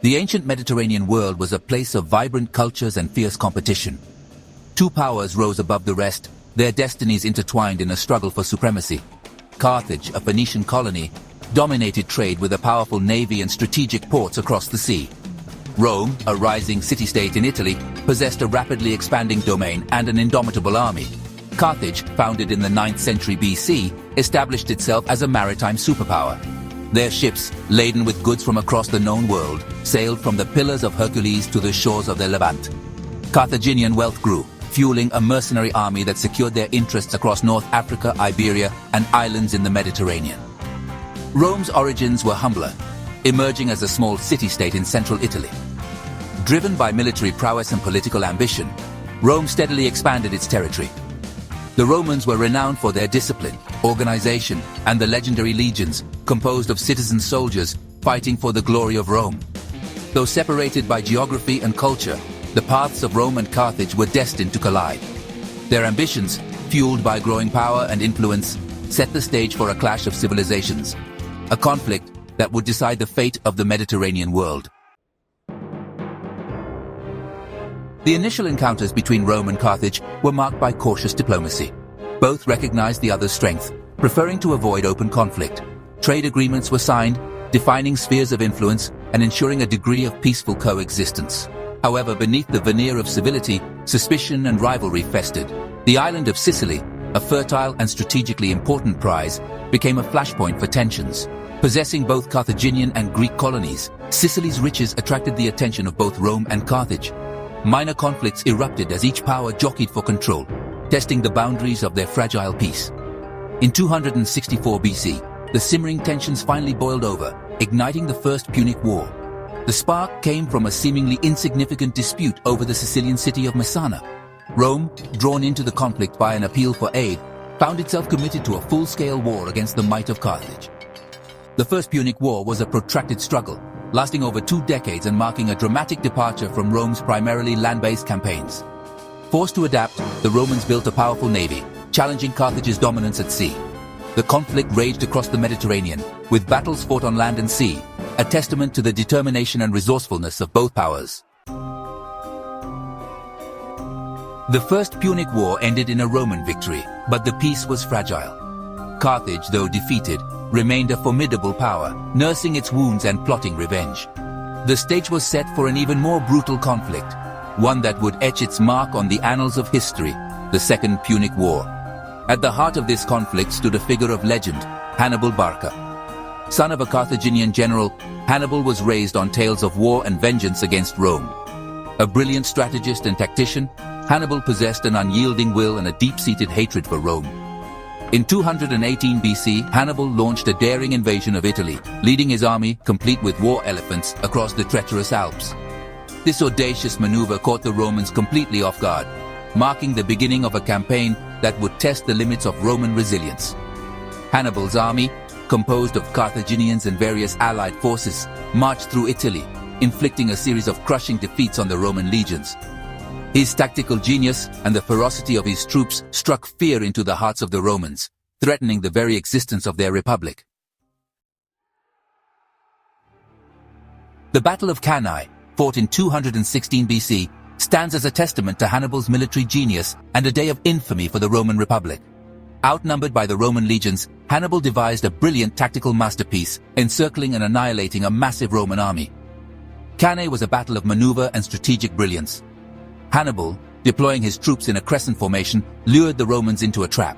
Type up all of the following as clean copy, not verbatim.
The ancient Mediterranean world was a place of vibrant cultures and fierce competition. Two powers rose above the rest, their destinies intertwined in a struggle for supremacy. Carthage, a Phoenician colony, dominated trade with a powerful navy and strategic ports across the sea. Rome, a rising city-state in Italy, possessed a rapidly expanding domain and an indomitable army. Carthage, founded in the 9th century BC, established itself as a maritime superpower. Their ships, laden with goods from across the known world, sailed from the Pillars of Hercules to the shores of the Levant. Carthaginian wealth grew, fueling a mercenary army that secured their interests across North Africa, Iberia, and islands in the Mediterranean. Rome's origins were humbler, emerging as a small city-state in central Italy. Driven by military prowess and political ambition, Rome steadily expanded its territory. The Romans were renowned for their discipline, organization, and the legendary legions, composed of citizen soldiers fighting for the glory of Rome. Though separated by geography and culture, the paths of Rome and Carthage were destined to collide. Their ambitions, fueled by growing power and influence, set the stage for a clash of civilizations, a conflict that would decide the fate of the Mediterranean world. The initial encounters between Rome and Carthage were marked by cautious diplomacy. Both recognized the other's strength, preferring to avoid open conflict. Trade agreements were signed, defining spheres of influence and ensuring a degree of peaceful coexistence. However, beneath the veneer of civility, suspicion and rivalry festered. The island of Sicily, a fertile and strategically important prize, became a flashpoint for tensions. Possessing both Carthaginian and Greek colonies, Sicily's riches attracted the attention of both Rome and Carthage. Minor conflicts erupted as each power jockeyed for control, testing the boundaries of their fragile peace. In 264 BC, the simmering tensions finally boiled over, igniting the First Punic War. The spark came from a seemingly insignificant dispute over the Sicilian city of Messana. Rome, drawn into the conflict by an appeal for aid, found itself committed to a full-scale war against the might of Carthage. The First Punic War was a protracted struggle, lasting over 2 decades and marking a dramatic departure from Rome's primarily land-based campaigns. Forced to adapt, the Romans built a powerful navy, challenging Carthage's dominance at sea. The conflict raged across the Mediterranean, with battles fought on land and sea, a testament to the determination and resourcefulness of both powers. The First Punic War ended in a Roman victory, but the peace was fragile. Carthage, though defeated, remained a formidable power, nursing its wounds and plotting revenge. The stage was set for an even more brutal conflict, one that would etch its mark on the annals of history, the Second Punic War. At the heart of this conflict stood a figure of legend, Hannibal Barca. Son of a Carthaginian general, Hannibal was raised on tales of war and vengeance against Rome. A brilliant strategist and tactician, Hannibal possessed an unyielding will and a deep-seated hatred for Rome. In 218 BC, Hannibal launched a daring invasion of Italy, leading his army, complete with war elephants, across the treacherous Alps. This audacious maneuver caught the Romans completely off guard, marking the beginning of a campaign that would test the limits of Roman resilience. Hannibal's army, composed of Carthaginians and various allied forces, marched through Italy, inflicting a series of crushing defeats on the Roman legions. His tactical genius and the ferocity of his troops struck fear into the hearts of the Romans, threatening the very existence of their republic. The Battle of Cannae, fought in 216 BC, stands as a testament to Hannibal's military genius and a day of infamy for the Roman Republic. Outnumbered by the Roman legions, Hannibal devised a brilliant tactical masterpiece, encircling and annihilating a massive Roman army. Cannae was a battle of maneuver and strategic brilliance. Hannibal, deploying his troops in a crescent formation, lured the Romans into a trap.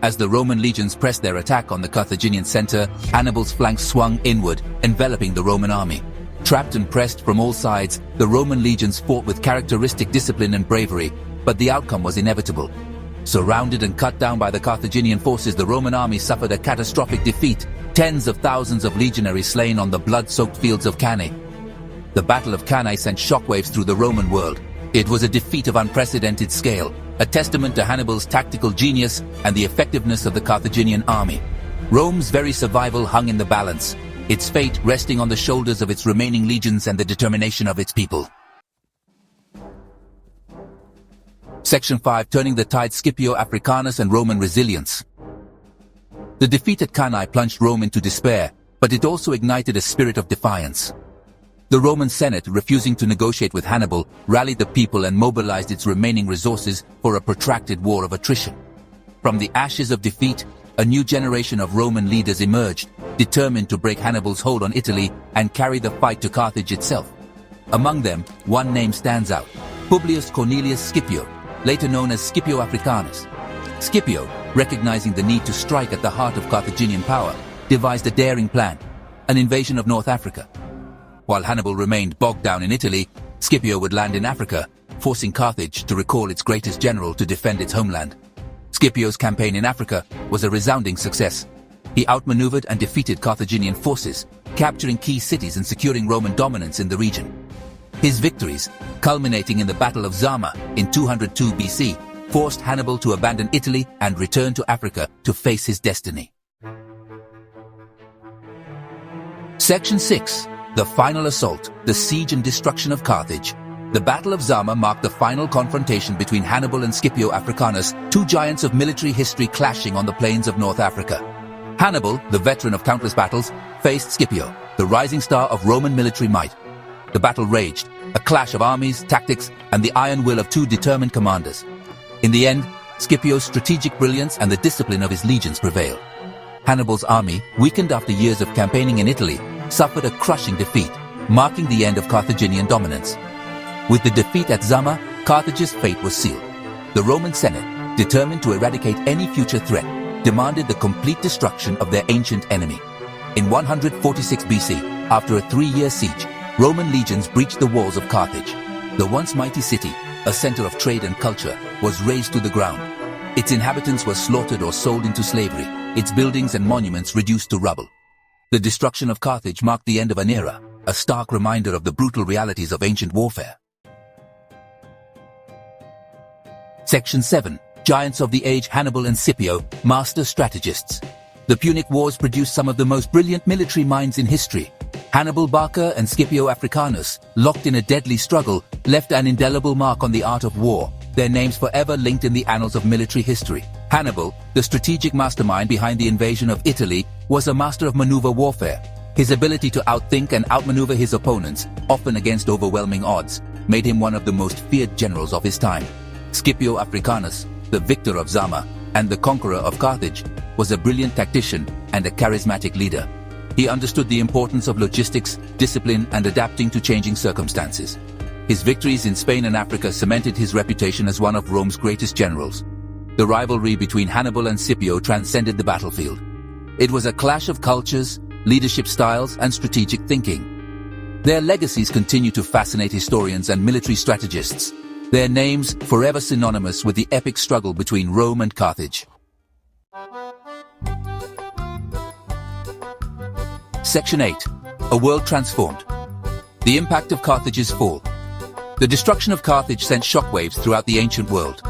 As the Roman legions pressed their attack on the Carthaginian center, Hannibal's flanks swung inward, enveloping the Roman army. Trapped and pressed from all sides, the Roman legions fought with characteristic discipline and bravery, but the outcome was inevitable. Surrounded and cut down by the Carthaginian forces, the Roman army suffered a catastrophic defeat, tens of thousands of legionaries slain on the blood-soaked fields of Cannae. The Battle of Cannae sent shockwaves through the Roman world. It was a defeat of unprecedented scale, a testament to Hannibal's tactical genius and the effectiveness of the Carthaginian army. Rome's very survival hung in the balance, its fate resting on the shoulders of its remaining legions and the determination of its people. Section 5, Turning the Tide: Scipio Africanus and Roman Resilience. The defeat at Cannae plunged Rome into despair, but it also ignited a spirit of defiance. The Roman Senate, refusing to negotiate with Hannibal, rallied the people and mobilized its remaining resources for a protracted war of attrition. From the ashes of defeat, a new generation of Roman leaders emerged, determined to break Hannibal's hold on Italy and carry the fight to Carthage itself. Among them, one name stands out: Publius Cornelius Scipio, later known as Scipio Africanus. Scipio, recognizing the need to strike at the heart of Carthaginian power, devised a daring plan: an invasion of North Africa. While Hannibal remained bogged down in Italy, Scipio would land in Africa, forcing Carthage to recall its greatest general to defend its homeland. Scipio's campaign in Africa was a resounding success. He outmaneuvered and defeated Carthaginian forces, capturing key cities and securing Roman dominance in the region. His victories, culminating in the Battle of Zama in 202 BC, forced Hannibal to abandon Italy and return to Africa to face his destiny. Section 6. The Final Assault, the Siege and Destruction of Carthage. The Battle of Zama marked the final confrontation between Hannibal and Scipio Africanus, two giants of military history clashing on the plains of North Africa. Hannibal, the veteran of countless battles, faced Scipio, the rising star of Roman military might. The battle raged, a clash of armies, tactics, and the iron will of two determined commanders. In the end, Scipio's strategic brilliance and the discipline of his legions prevailed. Hannibal's army, weakened after years of campaigning in Italy, suffered a crushing defeat, marking the end of Carthaginian dominance. With the defeat at Zama, Carthage's fate was sealed. The Roman Senate, determined to eradicate any future threat, demanded the complete destruction of their ancient enemy. In 146 BC, after a 3-year siege, Roman legions breached the walls of Carthage. The once mighty city, a center of trade and culture, was razed to the ground. Its inhabitants were slaughtered or sold into slavery, its buildings and monuments reduced to rubble. The destruction of Carthage marked the end of an era, a stark reminder of the brutal realities of ancient warfare. Section 7. Giants of the age: Hannibal and Scipio, master strategists. The Punic Wars produced some of the most brilliant military minds in history. Hannibal Barca and Scipio Africanus, locked in a deadly struggle, left an indelible mark on the art of war, their names forever linked in the annals of military history. Hannibal, the strategic mastermind behind the invasion of Italy, was a master of maneuver warfare. His ability to outthink and outmaneuver his opponents, often against overwhelming odds, made him one of the most feared generals of his time. Scipio Africanus, the victor of Zama and the conqueror of Carthage, was a brilliant tactician and a charismatic leader. He understood the importance of logistics, discipline, and adapting to changing circumstances. His victories in Spain and Africa cemented his reputation as one of Rome's greatest generals. The rivalry between Hannibal and Scipio transcended the battlefield. It was a clash of cultures, leadership styles, and strategic thinking. Their legacies continue to fascinate historians and military strategists, their names forever synonymous with the epic struggle between Rome and Carthage. Section 8. A World Transformed. The Impact of Carthage's Fall. The destruction of Carthage sent shockwaves throughout the ancient world.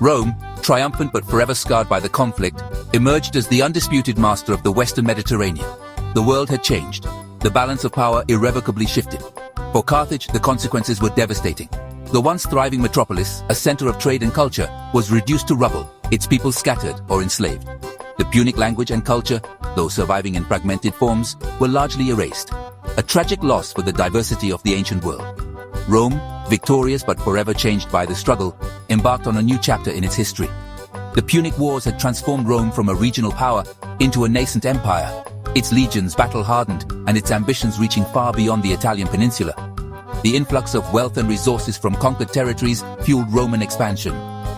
Rome, triumphant but forever scarred by the conflict, emerged as the undisputed master of the Western Mediterranean. The world had changed. The balance of power irrevocably shifted. For Carthage, the consequences were devastating. The once thriving metropolis, a center of trade and culture, was reduced to rubble, its people scattered or enslaved. The Punic language and culture, though surviving in fragmented forms, were largely erased. A tragic loss for the diversity of the ancient world. Rome, victorious but forever changed by the struggle, embarked on a new chapter in its history. The Punic Wars had transformed Rome from a regional power into a nascent empire, its legions battle-hardened and its ambitions reaching far beyond the Italian peninsula. The influx of wealth and resources from conquered territories fueled Roman expansion,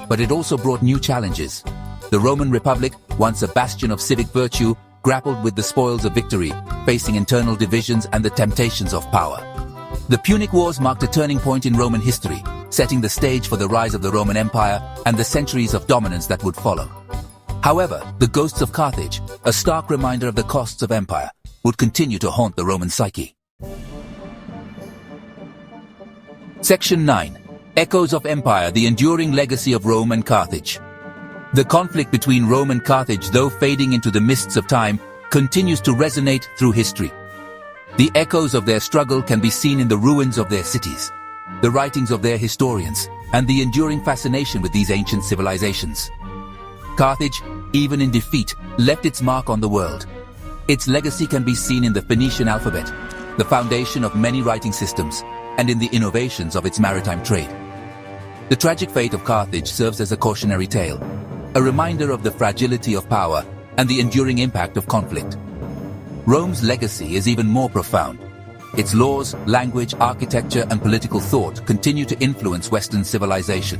but it also brought new challenges. The Roman Republic, once a bastion of civic virtue, grappled with the spoils of victory, facing internal divisions and the temptations of power. The Punic Wars marked a turning point in Roman history, setting the stage for the rise of the Roman Empire and the centuries of dominance that would follow. However, the ghosts of Carthage, a stark reminder of the costs of empire, would continue to haunt the Roman psyche. Section 9. Echoes of Empire: the enduring legacy of Rome and Carthage. The conflict between Rome and Carthage, though fading into the mists of time, continues to resonate through history. The echoes of their struggle can be seen in the ruins of their cities, the writings of their historians, and the enduring fascination with these ancient civilizations. Carthage, even in defeat, left its mark on the world. Its legacy can be seen in the Phoenician alphabet, the foundation of many writing systems, and in the innovations of its maritime trade. The tragic fate of Carthage serves as a cautionary tale, a reminder of the fragility of power and the enduring impact of conflict. Rome's legacy is even more profound. Its laws, language, architecture, and political thought continue to influence Western civilization.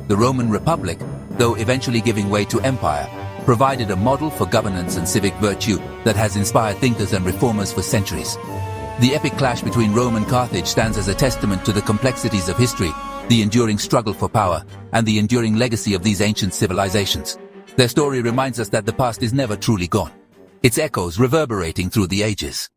The Roman Republic, though eventually giving way to empire, provided a model for governance and civic virtue that has inspired thinkers and reformers for centuries. The epic clash between Rome and Carthage stands as a testament to the complexities of history, the enduring struggle for power, and the enduring legacy of these ancient civilizations. Their story reminds us that the past is never truly gone, its echoes reverberating through the ages.